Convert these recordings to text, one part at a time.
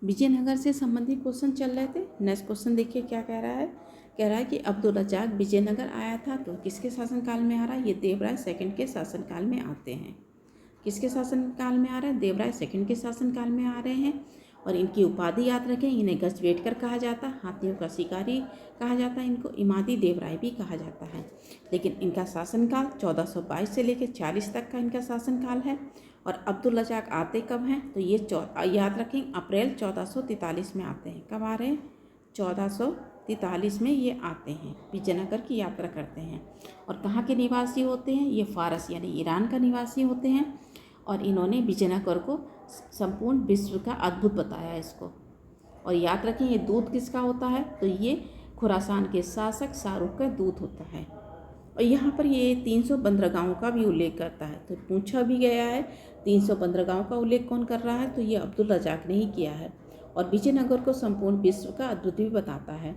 विजयनगर से संबंधित क्वेश्चन चल रहे थे। नेक्स्ट क्वेश्चन देखिए क्या कह रहा है। कह रहा है कि अब्दुल रज़ाक विजयनगर आया था तो किसके शासनकाल में आ रहा है। ये देवराय सेकंड के शासनकाल में आते हैं। किसके शासनकाल में आ रहा है, देवराय सेकंड के शासनकाल में आ रहे हैं। और इनकी उपाधि याद रखें, इन्हें गजवेटकर कहा जाता है, हाथियों का शिकारी कहा जाता है, इनको इमादी देवराय भी कहा जाता है। लेकिन इनका शासनकाल 1422 से लेकर 40 तक का इनका शासनकाल है। और अब्दुल रज़ाक आते कब हैं, तो ये याद रखें अप्रैल 1443 में आते हैं। कब आ रहे हैं, 1443 में ये आते हैं, विजयनगर की यात्रा करते हैं। और कहाँ के निवासी होते हैं, ये फारस यानी ईरान का निवासी होते हैं। और इन्होंने विजयनगर को संपूर्ण विश्व का अद्भुत बताया इसको। और याद रखें ये दूत किसका होता है, तो ये खुरासान के शासक शाहरुख का दूत होता है। और यहाँ पर ये 300 बंदरगाहों का भी उल्लेख करता है। तो पूछा भी गया है 300 बंदरगाहों का उल्लेख कौन कर रहा है, तो ये अब्दुल रज़ाक ने ही किया है। और विजयनगर को संपूर्ण विश्व का अद्भुत भी बताता है।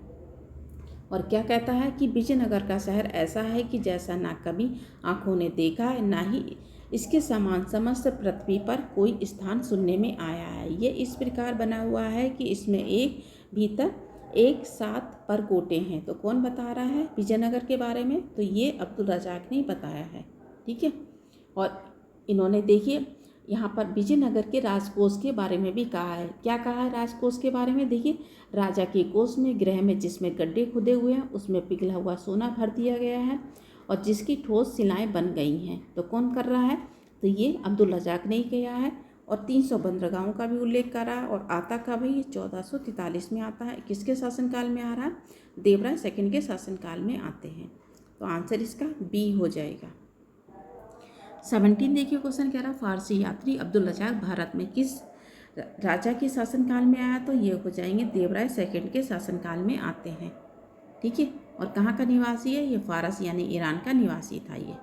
और क्या कहता है कि विजयनगर का शहर ऐसा है कि जैसा ना कभी आँखों ने देखा है, ना ही इसके समान समस्त पृथ्वी पर कोई स्थान सुनने में आया है। ये इस प्रकार बना हुआ है कि इसमें एक भीतर एक साथ परकोटे हैं। तो कौन बता रहा है विजयनगर के बारे में, तो ये अब्दुल रज़ाक ने बताया है। ठीक है। और इन्होंने देखिए यहाँ पर विजयनगर के राजकोष के बारे में भी कहा है। क्या कहा है राजकोष के बारे में, देखिए राजा के कोष में गृह में जिसमें गड्ढे खुदे हुए हैं उसमें पिघला हुआ सोना भर दिया गया है और जिसकी ठोस शिलाएं बन गई हैं। तो कौन कर रहा है, तो ये अब्दुल रज़ाक ने ही किया है। और 300 बंदरगाहों का भी उल्लेख करा है। और आता कब है, ये 1443 में आता है। किसके शासनकाल में आ रहा है, देवराय सेकंड के शासनकाल में आते हैं। तो आंसर इसका बी हो जाएगा। 17 देखिए क्वेश्चन कह रहा है फारसी यात्री अब्दुल रज़ाक भारत में किस राजा के शासनकाल में आया, तो ये हो जाएंगे देवराय सेकंड के शासनकाल में आते हैं। ठीक है। और कहाँ का निवासी है, ये फारस यानी ईरान का निवासी था ये।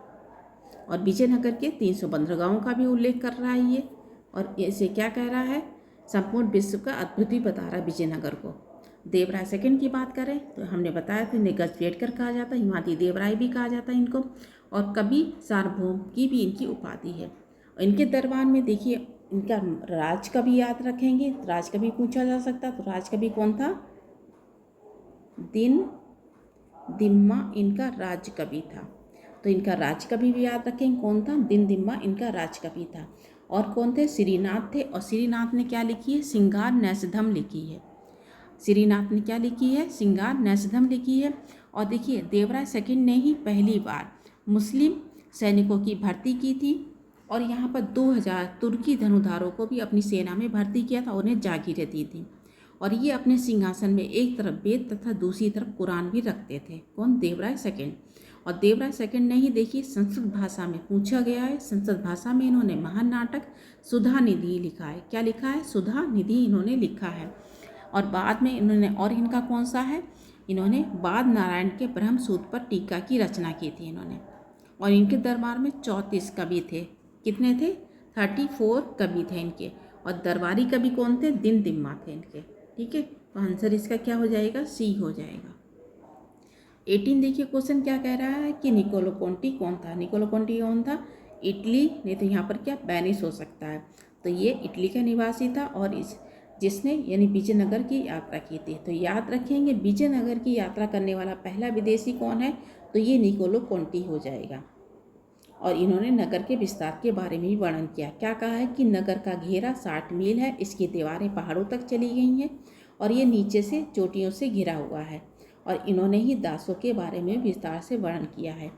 और विजयनगर के 300 बंदरगाहों का भी उल्लेख कर रहा है ये। और इसे क्या कह रहा है, संपूर्ण विश्व का अद्भुत ही बता रहा है विजयनगर को। देवराय सेकंड की बात करें तो हमने बताया था इन्हें गजवेटकर कहा जाता है, हिमाती देवराय भी कहा जाता है इनको। और कवि सार्वभौम की भी इनकी उपाधि है। और इनके दरबार में देखिए इनका राजकवि याद रखेंगे, राजकवि पूछा जा सकता, तो राजकवि कौन था, दिन दिम्मा इनका राजकवि था। तो इनका राजकवि भी याद रखें कौन था, दिन दिम्मा इनका राजकवि था। और कौन थे, श्रीनाथ थे। और श्रीनाथ ने क्या लिखी है, सिंगार नैषधम लिखी है। श्रीनाथ ने क्या लिखी है, सिंगार नैषधम लिखी है। और देखिए देवराय सेकंड ने ही पहली बार मुस्लिम सैनिकों की भर्ती की थी। और यहाँ पर 2000 तुर्की धनुधारों को भी अपनी सेना में भर्ती किया था, उन्हें जागीरें दी थी। और ये अपने सिंहासन में एक तरफ वेद तथा दूसरी तरफ कुरान भी रखते थे। कौन, देवराय सेकंड। और देवराय सेकंड ने ही देखिए संस्कृत भाषा में पूछा गया है, संस्कृत भाषा में इन्होंने महान नाटक सुधा निधि लिखा है। क्या लिखा है, सुधा निधि इन्होंने लिखा है। और बाद में इन्होंने, और इनका कौन सा है, इन्होंने बाद नारायण के ब्रह्म सूत्र पर टीका की रचना की थी इन्होंने। और इनके दरबार में 34 कवि थे। कितने थे, 34 कवि थे इनके। और दरबारी कवि कौन थे, दिन दिम्मा थे इनके। ठीक है। तो आंसर इसका क्या हो जाएगा, सी हो जाएगा। 18 देखिए क्वेश्चन क्या कह रहा है कि निकोलो कोंटी कौन था। निकोलो कोंटी कौन था, इटली, नहीं तो यहाँ पर क्या वेनिस हो सकता है। तो ये इटली का निवासी था और जिसने यानी विजयनगर की यात्रा की थी। तो याद रखेंगे विजयनगर की यात्रा करने वाला पहला विदेशी कौन है, तो ये निकोलो कोंटी हो जाएगा। और इन्होंने नगर के विस्तार के बारे में भी वर्णन किया। क्या कहा है कि नगर का घेरा 60 मील है, इसकी दीवारें पहाड़ों तक चली गई हैं और ये नीचे से चोटियों से घिरा हुआ है। और इन्होंने ही दासों के बारे में विस्तार से वर्णन किया है।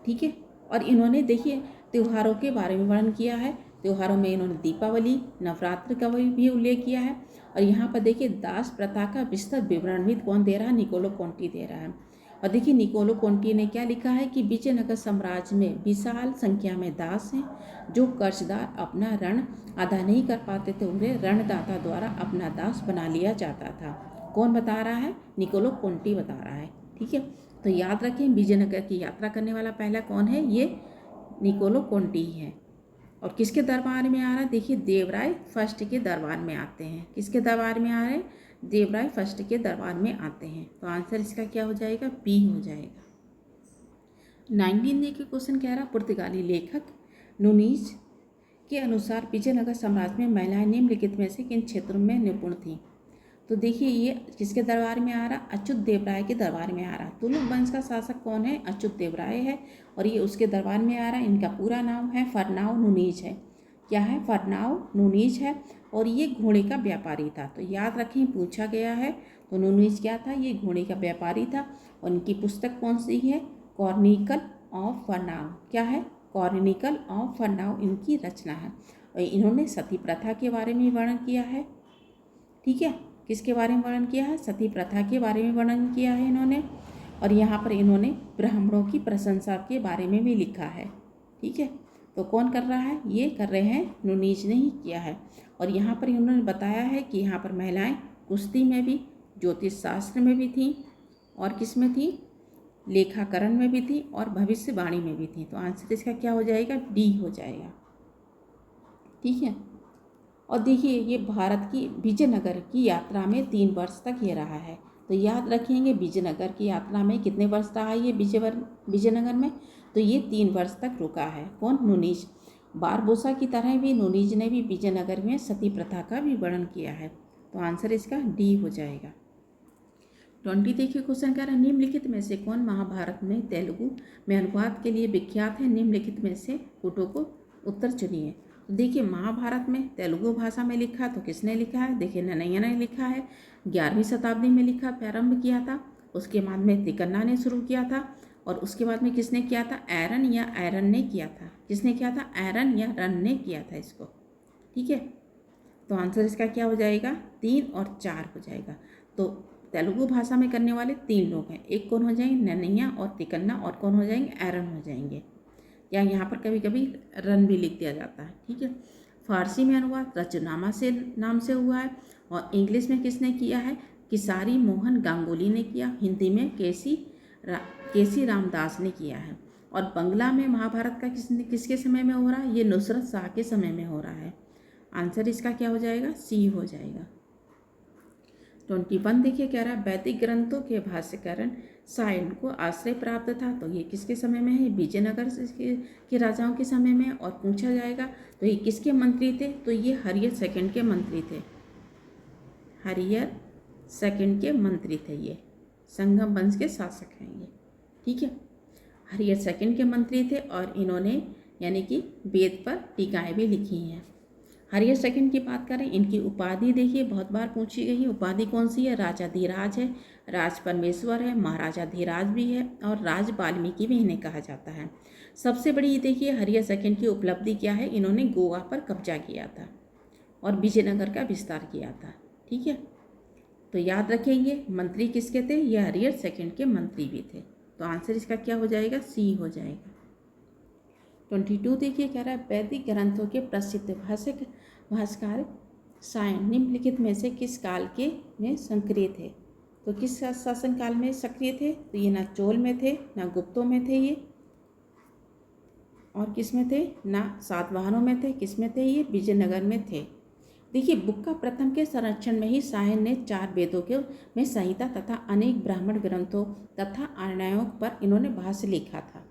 ठीक है। और इन्होंने देखिए त्योहारों के बारे में वर्णन किया है। त्योहारों में इन्होंने दीपावली, नवरात्र का भी उल्लेख किया है। और यहाँ पर देखिए दास प्रथा का विस्तृत विवरण भी कौन दे रहा है, निकोलो कोंटी दे रहा है। और देखिए निकोलो कोंटी ने क्या लिखा है कि विजयनगर साम्राज्य में विशाल संख्या में दास हैं, जो कर्जदार अपना ऋण अदा नहीं कर पाते थे उन्हें ऋणदाता द्वारा अपना दास बना लिया जाता था। कौन बता रहा है, निकोलो कोंटी बता रहा है। ठीक है। तो याद रखें विजयनगर की यात्रा करने वाला पहला कौन है, ये निकोलो कोंटी है। और किसके दरबार में आ रहा है, देखिए देवराय फर्स्ट के दरबार में आते हैं। किसके दरबार में आ रहे हैं, देवराय फर्स्ट के दरबार में आते हैं। तो आंसर इसका क्या हो जाएगा, बी हो जाएगा। 19 देखिए क्वेश्चन कह रहा पुर्तगाली लेखक नूनीज के अनुसार विजयनगर साम्राज्य में महिलाएं निम्नलिखित में से किन क्षेत्रों में निपुण थीं। तो देखिए ये किसके दरबार में आ रहा, अच्युत देव राय के दरबार में आ रहा। तुलुक वंश का शासक कौन है, अच्युत देव राय है और ये उसके दरबार में आ रहा है। इनका पूरा नाम है फरनाव नुनीज है। क्या है, फरनाव नुनीज है और ये घोड़े का व्यापारी था। तो याद रखें, पूछा गया है। तो नुनीज क्या था, ये घोड़े का व्यापारी था। और इनकी पुस्तक कौन सी है, क्रॉनिकल ऑफ फरनाव। क्या है, क्रॉनिकल ऑफ फरनाव इनकी रचना है। और इन्होंने सती प्रथा के बारे में वर्णन किया है। ठीक है, किसके बारे में वर्णन किया है, सती प्रथा के बारे में वर्णन किया है इन्होंने। और यहाँ पर इन्होंने ब्राह्मणों की प्रशंसा के बारे में भी लिखा है। ठीक है, तो कौन कर रहा है, ये कर रहे हैं नुनीज ने ही किया है। और यहाँ पर इन्होंने बताया है कि यहाँ पर महिलाएं कुश्ती में भी, ज्योतिष शास्त्र में भी थी और किस में थी, लेखाकरण में भी थी और भविष्यवाणी में भी थी। तो आंसर इसका क्या हो जाएगा, डी हो जाएगा। ठीक है, और देखिए ये भारत की विजयनगर की यात्रा में 3 वर्ष तक ये रहा है। तो याद रखेंगे विजयनगर की यात्रा में कितने वर्ष रहा ये विजयनगर में, तो ये 3 वर्ष तक रुका है। कौन, नुनीज। बारबोसा की तरह भी नुनीज ने भी विजयनगर में सती प्रथा का भी वर्णन किया है। तो आंसर इसका डी हो जाएगा। 20 देखिए क्वेश्चन कह रहा है, निम्नलिखित में से कौन महाभारत में तेलुगु में अनुवाद के लिए विख्यात है। निम्नलिखित में से कोटों को उत्तर चुनिए। तो देखिए महाभारत में तेलुगु भाषा में लिखा तो किसने लिखा है, देखिए नन्नय्या ने लिखा है। 11वीं शताब्दी में लिखा, प्रारंभ किया था। उसके बाद में तिकन्ना ने शुरू किया था और उसके बाद में किसने किया था, एरन या एरन ने किया था। किसने किया था, एरन या रन ने किया था इसको। ठीक है, तो आंसर इसका क्या हो जाएगा, 3 और 4 हो जाएगा। तो तेलुगु भाषा में करने वाले 3 लोग हैं, एक कौन हो जाएंगे, नन्नय्या और तिकन्ना, और कौन हो जाएंगे, एरन हो जाएंगे। या यहाँ पर कभी कभी रन भी लिख दिया जाता है। ठीक है, फारसी में अनुवाद रचनामा से नाम से हुआ है और इंग्लिश में किसने किया है, किसारी मोहन गांगुली ने किया। हिंदी में केसी रामदास ने किया है। और बंगला में महाभारत का किसके समय में हो रहा है, ये नुसरत शाह के समय में हो रहा है। आंसर इसका क्या हो जाएगा, सी हो जाएगा। 21 देखिए कह रहा है, वैदिक ग्रंथों के भाष्यकरण सायन को आश्रय प्राप्त था। तो ये किसके समय में है, विजयनगर के राजाओं के समय में। और पूछा जाएगा तो ये किसके मंत्री थे, तो ये हरियर सेकंड के मंत्री थे। हरियर सेकंड के मंत्री थे, ये संगम वंश के शासक हैं ये। ठीक है, हरियर सेकंड के मंत्री थे और इन्होंने यानी कि वेद पर टीकाएँ भी लिखी हैं। हरियर सेकंड की बात करें, इनकी उपाधि देखिए बहुत बार पूछी गई है। उपाधि कौन सी है, राजाधिराज है, राज परमेश्वर है, महाराजा धीराज भी है और राज वाल्मीकि भी इन्हें कहा जाता है। सबसे बड़ी देखिए हरियर सेकंड की उपलब्धि क्या है, इन्होंने गोवा पर कब्जा किया था और विजयनगर का विस्तार किया था। ठीक है, तो याद रखेंगे मंत्री किसके थे, ये हरियर सेकंड के मंत्री भी थे। तो आंसर इसका क्या हो जाएगा, सी हो जाएगा। 22 देखिए कह रहा है, वैदिक ग्रंथों के प्रसिद्ध भाष्यकार सायन निम्नलिखित में से किस काल के में सक्रिय थे। तो किस शासन काल में सक्रिय थे, तो ये ना चोल में थे, ना गुप्तों में थे ये, और किस में थे, ना सातवाहनों में थे, किस में थे, ये विजयनगर में थे। देखिए बुक्का प्रथम के संरक्षण में ही सायन ने 4 वेदों के में संहिता तथा अनेक ब्राह्मण ग्रंथों तथा आर्णायों पर इन्होंने भाष्य लिखा था।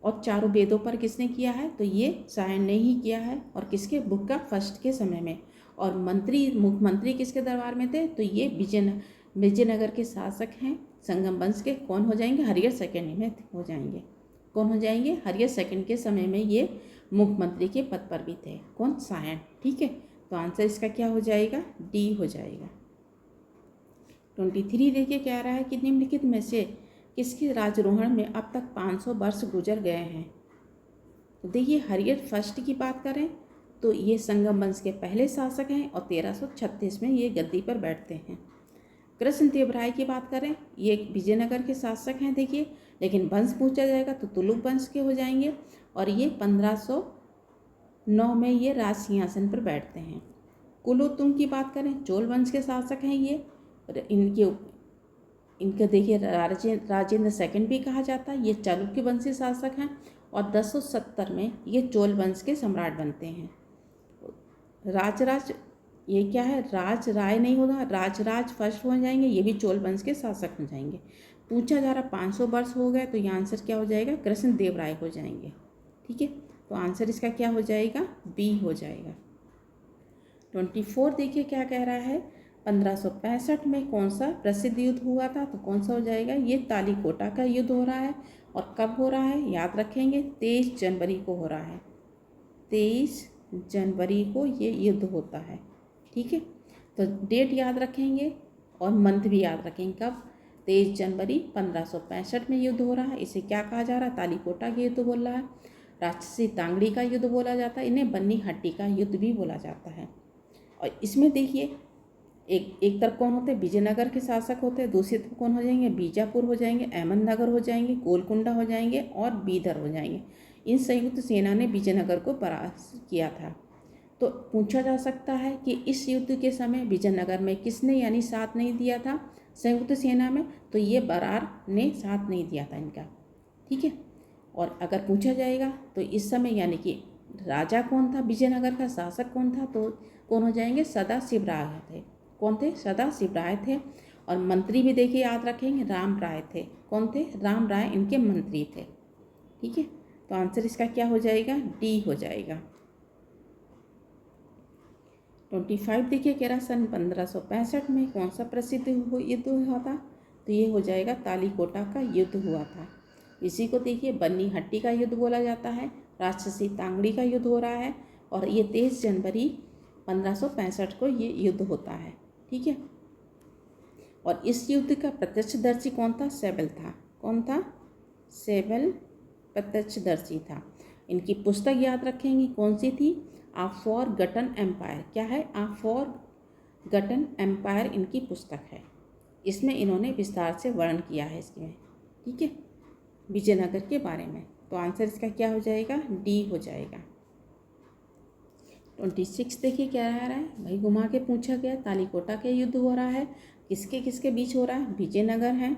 और 4 वेदों पर किसने किया है, तो ये सायन ने ही किया है। और किसके, बुक्का फर्स्ट के समय में। और मुख्यमंत्री किसके दरबार में थे, तो ये विजयनगर के शासक हैं संगम वंश के। कौन हो जाएंगे, हरियर सेकंड में हो जाएंगे। कौन हो जाएंगे, हरियर सेकंड के समय में ये मुख्यमंत्री के पद पर भी थे। कौन, सायन। ठीक है, तो आंसर इसका क्या हो जाएगा, डी हो जाएगा। 23 देखिए कह रहा है कि निम्नलिखित में से किसके राजरोहण में अब तक 500 वर्ष गुजर गए हैं। तो देखिए हरियर फर्स्ट की बात करें तो ये संगम वंश के पहले शासक हैं और 1336 में ये गद्दी पर बैठते हैं। कृष्णदेव राय की बात करें, ये विजयनगर के शासक हैं देखिए, लेकिन वंश पूछा जाएगा तो तुलुक वंश के हो जाएंगे और ये 1509 में ये राज सिंहासन पर बैठते हैं। कुलोत्तुंग की बात करें, चोल वंश के शासक हैं ये, और इनके देखिए राजेंद्र सेकंड भी कहा जाता है। ये चालुक्य वंशी शासक हैं और 1070 में ये चोल वंश के सम्राट बनते हैं। राजराज, ये क्या है, राज राय नहीं होगा, राजराज फर्स्ट हो जाएंगे, ये भी चोल वंश के शासक हो जाएंगे। पूछा जा रहा 500 वर्ष हो गए, तो ये आंसर क्या हो जाएगा, कृष्णदेव राय हो जाएंगे। ठीक है, तो आंसर इसका क्या हो जाएगा, बी हो जाएगा। 24 देखिए क्या कह रहा है, 1565 में कौन सा प्रसिद्ध युद्ध हुआ था, तो कौन सा हो जाएगा, ये तालीकोटा का युद्ध हो रहा है। और कब हो रहा है, याद रखेंगे 23 जनवरी को हो रहा है, 23 जनवरी को ये युद्ध होता है। ठीक है, तो डेट याद रखेंगे और मंथ भी याद रखेंगे। कब, 23 जनवरी 1565 में युद्ध हो रहा है। इसे क्या कहा जा रहा है, तालीकोटा का युद्ध बोल रहा है। राक्षसी तांगड़ी का युद्ध बोला जाता है, इन्हें बन्नी हट्टी का युद्ध भी बोला जाता है। और इसमें देखिए एक तरफ कौन होते हैं, विजयनगर के शासक होते हैं, दूसरी तरफ कौन हो जाएंगे, बीजापुर हो जाएंगे, अहमदनगर हो जाएंगे, गोलकुंडा हो जाएंगे और बीदर हो जाएंगे। इन संयुक्त सेना ने विजयनगर को परास्त किया था। तो पूछा जा सकता है कि इस युद्ध के समय विजयनगर में किसने यानी साथ नहीं दिया था संयुक्त सेना में, तो ये बरार ने साथ नहीं दिया था इनका। ठीक है, और अगर पूछा जाएगा तो इस समय यानी कि राजा कौन था, विजयनगर का शासक कौन था, तो कौन हो जाएंगे, सदाशिव राय थे। कौन थे, सदाशिव राय थे। और मंत्री भी देखिए याद रखेंगे, राम राय थे। कौन थे, राम राय इनके मंत्री थे। ठीक है, तो आंसर इसका क्या हो जाएगा, डी हो जाएगा। 25 देखिए कह रहा सन 1565 में कौन सा प्रसिद्ध युद्ध हुआ था, तो ये हो जाएगा तालीकोटा का युद्ध हुआ था। इसी को देखिए बन्नी हट्टी का युद्ध बोला जाता है, राक्षसी तांगड़ी का युद्ध हो रहा है। और ये 23 जनवरी 1565 को ये युद्ध होता है। ठीक है, और इस युद्ध का प्रत्यक्षदर्शी कौन था, सेबल था। कौन था, सेबल प्रत्यक्षदर्शी था। इनकी पुस्तक याद रखेंगे कौन सी थी, आ फॉर गटन एम्पायर। क्या है, आ फॉर गटन एम्पायर इनकी पुस्तक है। इसमें इन्होंने विस्तार से वर्णन किया है इसमें। ठीक है, विजयनगर के बारे में। तो आंसर इसका क्या हो जाएगा, डी हो जाएगा। 26 देखिए क्या रह रहा है, भाई घुमा के पूछा गया, तालीकोटा के युद्ध हो रहा है, किसके किसके बीच हो रहा है, विजयनगर है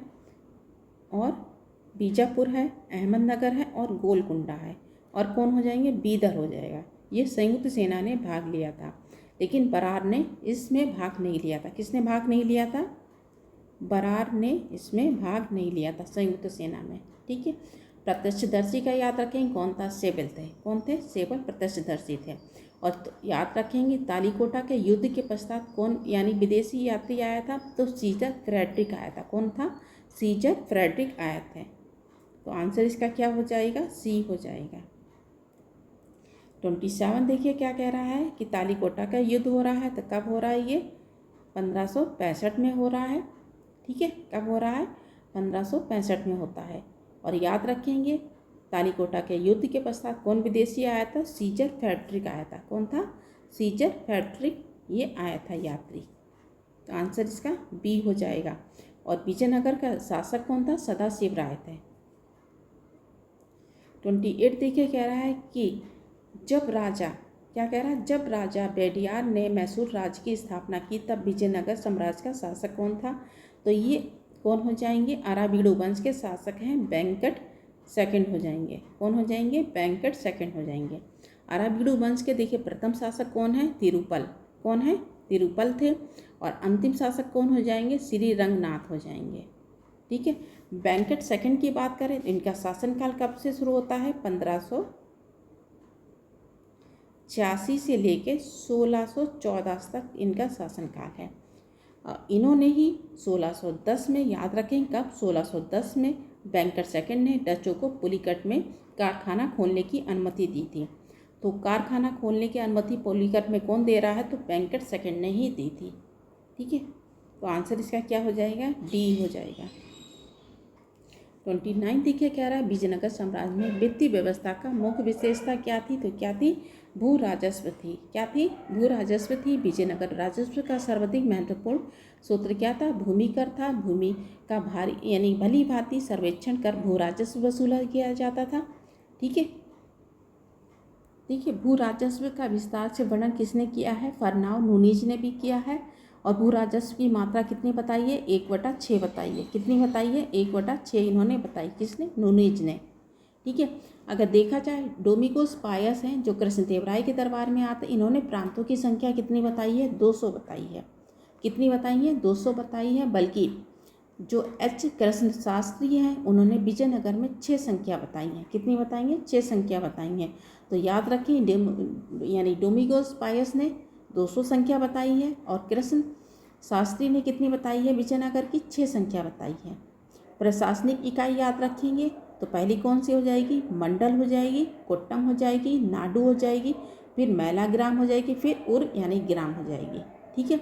और बीजापुर है, अहमदनगर है और गोलकुंडा है। और कौन हो जाएंगे, बीदर हो जाएगा। ये संयुक्त सेना ने भाग लिया था, लेकिन बरार ने इसमें भाग नहीं लिया था। किसने भाग नहीं लिया था, बरार ने इसमें भाग नहीं लिया था संयुक्त सेना में। ठीक है, प्रत्यक्षदर्शी का याद रखेंगे कौन था, सेबल थे। कौन थे, सेबल प्रत्यक्षदर्शी थे। और तो याद रखेंगे तालीकोटा के युद्ध के पश्चात कौन यानी विदेशी यात्री आया था, तो सीजर फ्रेडरिक आया था। कौन था, सीजर फ्रेडरिक आया था। तो आंसर इसका क्या हो जाएगा, सी हो जाएगा। 27 देखिए क्या कह रहा है कि तालीकोटा का युद्ध हो रहा है, तो कब हो रहा है, ये 1565 में हो रहा है। ठीक है, कब हो रहा है, 1565 में होता है। और याद रखेंगे तालीकोटा के युद्ध के पश्चात कौन विदेशी आया था, सीजर फ्रेडरिक आया था। कौन था, सीजर फ्रेडरिक ये आया था यात्री। तो आंसर इसका बी हो जाएगा। और विजयनगर का शासक कौन था, सदाशिव राय थे। 28 देखिए कह रहा है कि जब राजा, क्या कह रहा है, जब राजा बेडियार ने मैसूर राज्य की स्थापना की तब विजयनगर साम्राज्य का शासक कौन था, तो ये कौन हो जाएंगे, अराबीडू वंश के शासक हैं वेंकट सेकंड हो जाएंगे। कौन हो जाएंगे, वेंकट सेकंड हो जाएंगे। अराबीडू वंश के देखिए प्रथम शासक कौन है, तिरुपल। कौन है, तिरुपल थे। और अंतिम शासक कौन हो जाएंगे, श्री रंगनाथ हो जाएंगे। ठीक है, वेंकट सेकंड की बात करें, इनका शासनकाल कब से शुरू होता है, 1586 से लेके 1614 तक इनका शासनकाल है। इन्होंने ही 1610 में, याद रखें कब, 1610 में वेंकट सेकंड ने डचों को पुलिकट में कारखाना खोलने की अनुमति दी थी। तो कारखाना खोलने की अनुमति पुलिकट में कौन दे रहा है, तो वेंकट सेकंड ने ही दी थी। ठीक है, तो आंसर इसका क्या हो जाएगा, डी हो जाएगा। 29 देखिए क्या रहा है, विजयनगर साम्राज्य में वित्तीय व्यवस्था का मुख्य विशेषता क्या थी, तो क्या थी, भू राजस्व थी। क्या थी, भू राजस्व थी। विजयनगर राजस्व का सर्वाधिक महत्वपूर्ण सूत्र क्या था, भूमि कर था। भूमि का भारी यानी भली भांति सर्वेक्षण कर भू राजस्व वसूला किया जाता था। ठीक है, देखिए भू राजस्व का विस्तार से वर्णन किसने किया है, फरनाओ नूनीज ने भी किया है। और भू राजस्व की मात्रा कितनी बताई है, 1/6 बताई है। कितनी बताई है, 1/6 इन्होंने बताई, किसने, नूनीज ने। ठीक है, अगर देखा जाए डोमिगोस पायस हैं जो कृष्णदेवराय के दरबार में आते, इन्होंने प्रांतों की संख्या कितनी बताई है, 200 बताई है। कितनी बताई है, 200 बताई है। बल्कि जो एच कृष्ण शास्त्री हैं उन्होंने विजयनगर में 6 संख्या बताई हैं। कितनी बताई हैं? 6 संख्या बताई हैं। तो याद रखें, यानी डोमिगोस पायस ने 200 संख्या बताई है और कृष्ण शास्त्री ने कितनी बताई है? विजयनगर की 6 संख्या बताई है। प्रशासनिक इकाई याद रखेंगे तो पहली कौन सी हो जाएगी? मंडल हो जाएगी, कोट्टम हो जाएगी, नाडु हो जाएगी, फिर मैला ग्राम हो जाएगी, फिर उर यानी ग्राम हो जाएगी। ठीक है,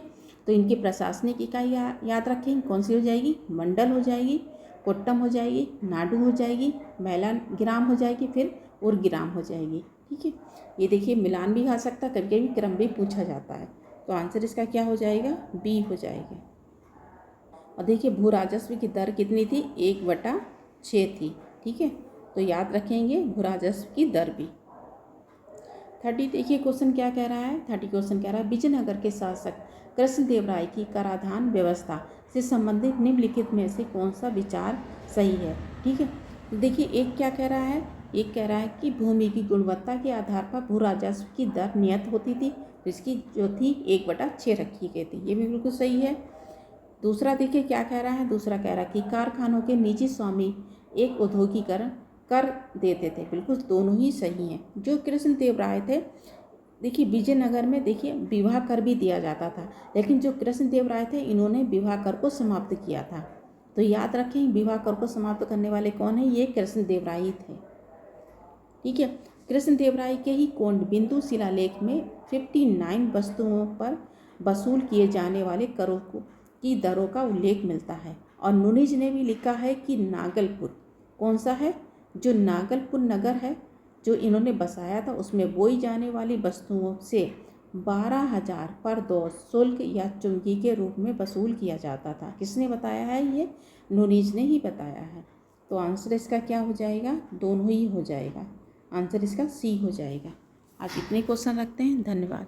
तो इनकी प्रशासनिक इकाई याद रखेंगे कौन सी हो जाएगी? मंडल हो जाएगी, कोट्टम हो जाएगी, नाडु हो जाएगी, मैला ग्राम हो जाएगी, फिर उर ग्राम हो जाएगी। ठीक है, ये देखिए मिलान भी आ सकता है, कभी कभी क्रम भी पूछा जाता है। तो आंसर इसका क्या हो जाएगा? बी हो जाएगा। और देखिए भू राजस्व की दर कितनी थी? 1/6 थी। ठीक है, तो याद रखेंगे भू राजस्व की दर भी। 30 देखिए क्वेश्चन क्या कह रहा है? 30 क्वेश्चन कह रहा है विजयनगर के शासक कृष्णदेव राय की कराधान व्यवस्था से संबंधित निम्नलिखित में से कौन सा विचार सही है? ठीक है, तो देखिए एक क्या कह रहा है? एक कह रहा है कि भूमि की गुणवत्ता के आधार पर भू राजस्व की दर नियत होती थी, जिसकी जो थी 1/6 रखी गई थी। ये भी बिल्कुल सही है। दूसरा देखिए क्या कह रहा है? दूसरा कह रहा है कि कारखानों के निजी स्वामी एक औद्योगिकरण कर देते थे। बिल्कुल दोनों ही सही हैं। जो कृष्णदेव राय थे, देखिए विजयनगर में देखिए विवाह कर भी दिया जाता था, लेकिन जो कृष्णदेव राय थे इन्होंने विवाह कर को समाप्त किया था। तो याद रखें विवाह कर को समाप्त करने वाले कौन है? ये कृष्णदेव राय ही थे। ठीक है, कृष्णदेव राय के ही कोंड बिंदु शिलालेख में 59 वस्तुओं पर वसूल किए जाने वाले करों की दरों का उल्लेख मिलता है। और नुनिज ने भी लिखा है कि नागलपुर कौन सा है? जो नागलपुर नगर है जो इन्होंने बसाया था, उसमें बोई जाने वाली वस्तुओं से 12,000 पर दोष शुल्क या चुंगी के रूप में वसूल किया जाता था। किसने बताया है? ये नुनिज ने ही बताया है। तो आंसर इसका क्या हो जाएगा? दोनों ही हो जाएगा। आंसर इसका सी हो जाएगा। आज इतने क्वेश्चन रखते हैं। धन्यवाद।